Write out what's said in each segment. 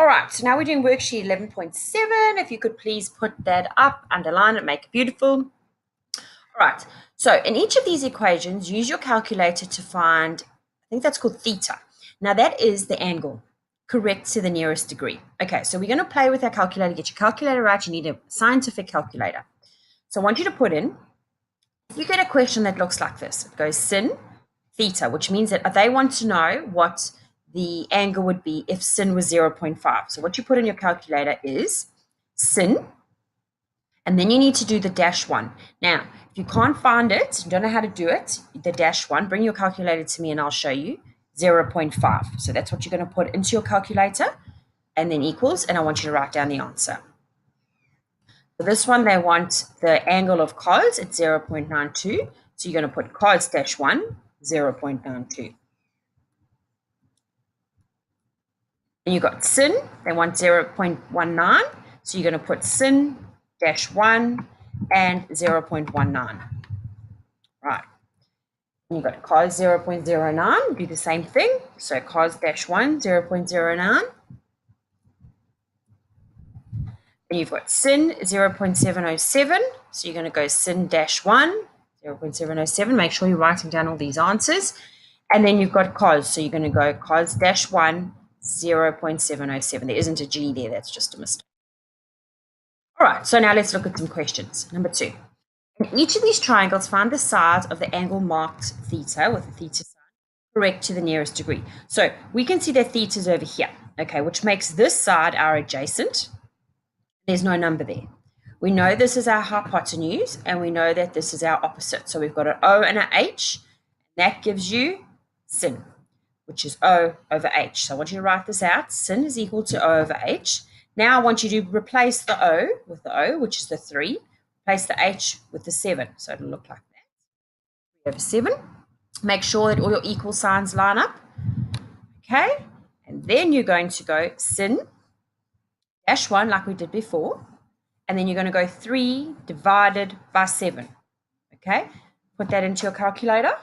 All right, so now we're doing worksheet 11.7. If you could please put that up, underline it, make it beautiful. All right, so in each of these equations, use your calculator to find, I think that's called theta. Now that is the angle, correct to the nearest degree. Okay, so we're going to play with our calculator. Get your calculator right. You need a scientific calculator. So I want you to put in, if you get a question that looks like this, it goes sin theta, which means that they want to know what the angle would be if sin was 0.5. So what you put in your calculator is sin, and then you need to do the dash one. Now, if you can't find it, you don't know how to do it, the dash one, bring your calculator to me and I'll show you 0.5. So that's what you're going to put into your calculator, and then equals, and I want you to write down the answer. For this one, they want the angle of cos at 0.92. So you're going to put cos dash 1, 0.92. And you've got sin, they want 0.19. So you're going to put sin dash 1 and 0.19. Right. And you've got cos 0.09, do the same thing. So cos dash 1, 0.09. And you've got sin 0.707. So you're going to go sin dash 1, 0.707. Make sure you're writing down all these answers. And then you've got cos. So you're going to go cos dash 1, 0.707. There isn't a G there. That's just a mistake. All right. So now let's look at some questions. Number 2. In each of these triangles, find the sides of the angle marked theta with the theta sign correct to the nearest degree. So we can see that theta is over here, okay, which makes this side our adjacent. There's no number there. We know this is our hypotenuse, and we know that this is our opposite. So we've got an O and an H. That gives you sin, which is O over H. So I want you to write this out. Sin is equal to O over H. Now I want you to replace the O with the O, which is the 3. Replace the H with the 7. So it'll look like that. 3 over 7. Make sure that all your equal signs line up. Okay. And then you're going to go sin dash 1 like we did before. And then you're going to go 3 divided by 7. Okay. Put that into your calculator.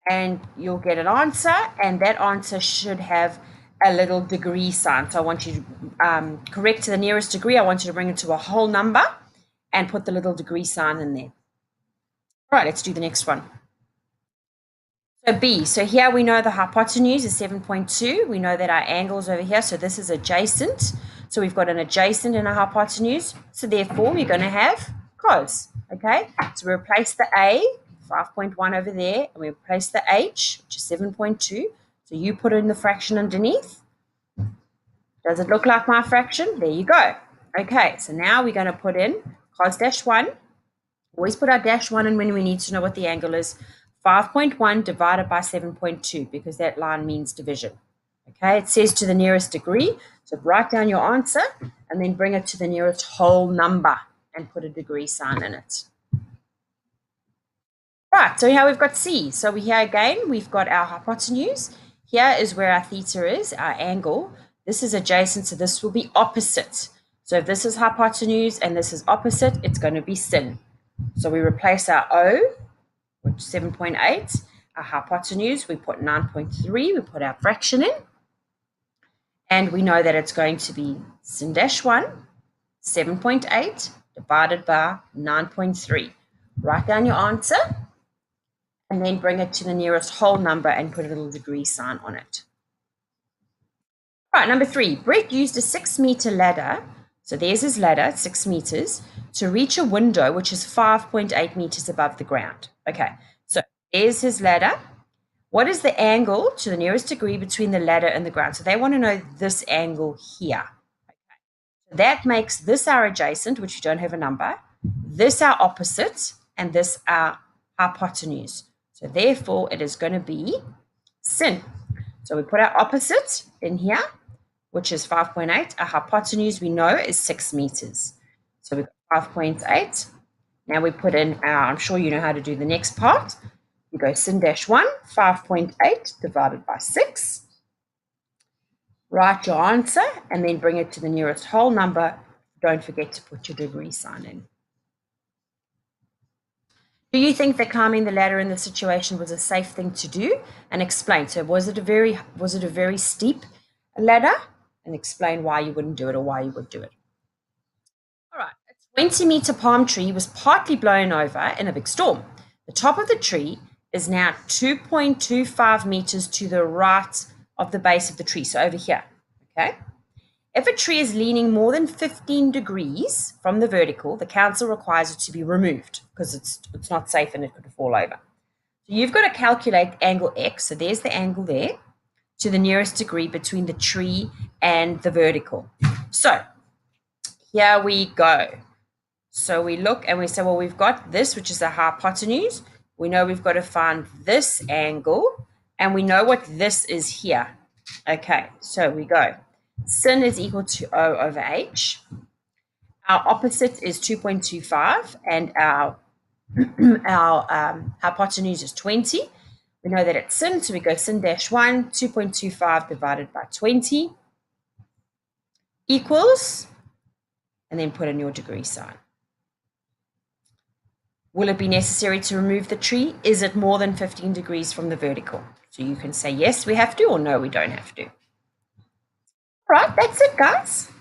And you'll get an answer. And that answer should have a little degree sign. So I want you to correct to the nearest degree. I want you to bring it to a whole number and put the little degree sign in there. All right, let's do the next one. So B, so here we know the hypotenuse is 7.2. We know that our angle is over here. So this is adjacent. So we've got an adjacent and a hypotenuse. So therefore, we're going to have cos. Okay, so we replace the A, 5.1 over there, and we replace the H, which is 7.2. So you put in the fraction underneath. Does it look like my fraction? There you go. Okay, so now we're going to put in cos dash 1. Always put our dash 1 in when we need to know what the angle is. 5.1 divided by 7.2, because that line means division. Okay, it says to the nearest degree. So write down your answer and then bring it to the nearest whole number and put a degree sign in it. Right, so here we've got C. So here again, we've got our hypotenuse. Here is where our theta is, our angle. This is adjacent, so this will be opposite. So if this is hypotenuse and this is opposite, it's going to be sin. So we replace our O, which is 7.8. Our hypotenuse, we put 9.3. We put our fraction in. And we know that it's going to be sin dash 1, 7.8 divided by 9.3. Write down your answer. And then bring it to the nearest whole number and put a little degree sign on it. All right, number 3. Brett used a 6-meter ladder. So there's his ladder, 6 meters, to reach a window which is 5.8 meters above the ground. Okay, so there's his ladder. What is the angle to the nearest degree between the ladder and the ground? So they want to know this angle here. Okay. So that makes this our adjacent, which we don't have a number, this our opposite, and this our hypotenuse. So therefore, it is going to be sin. So we put our opposite in here, which is 5.8. Our hypotenuse, we know, is 6 meters. So we've got 5.8. Now we put in our, I'm sure you know how to do the next part. You go sin dash 1, 5.8 divided by 6. Write your answer and then bring it to the nearest whole number. Don't forget to put your degree sign in. Do you think that climbing the ladder in this situation was a safe thing to do? And explain. So was it a very steep a ladder and explain why you wouldn't do it or why you would do it. All right, a 20-meter palm tree was partly blown over in a big storm. The top of the tree is now 2.25 meters to the right of the base of the tree, so over here, okay? If a tree is leaning more than 15 degrees from the vertical, the council requires it to be removed because it's not safe and it could fall over. So you've got to calculate angle X, so there's the angle there, to the nearest degree between the tree and the vertical. So here we go. So we look and we say, well, we've got this, which is the hypotenuse. We know we've got to find this angle, and we know what this is here. Okay, so we go. Sin is equal to O over H. Our opposite is 2.25, and our hypotenuse is 20. We know that it's sin, so we go sin dash 1, 2.25 divided by 20 equals, and then put in your degree sign. Will it be necessary to remove the tree? Is it more than 15 degrees from the vertical? So you can say yes, we have to, or no, we don't have to. All right, that's it, guys.